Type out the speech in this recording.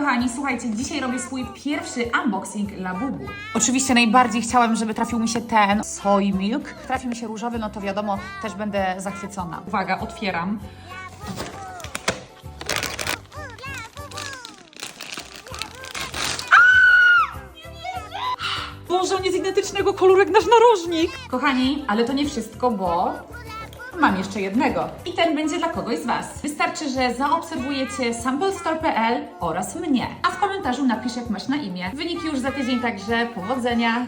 kochani, słuchajcie, dzisiaj robię swój pierwszy unboxing Labubu. Oczywiście najbardziej chciałam, żeby trafił mi się ten soy milk. Trafi mi się różowy, no to wiadomo, też będę zachwycona. Uwaga, otwieram. Boże, on jest identycznego koloru jak nasz narożnik. Kochani, ale to nie wszystko, bo mam jeszcze jednego. I ten będzie dla kogoś z Was. Wystarczy, że zaobserwujecie samplestore.pl oraz mnie. A w komentarzu napisz, jak masz na imię. Wyniki już za tydzień, także powodzenia!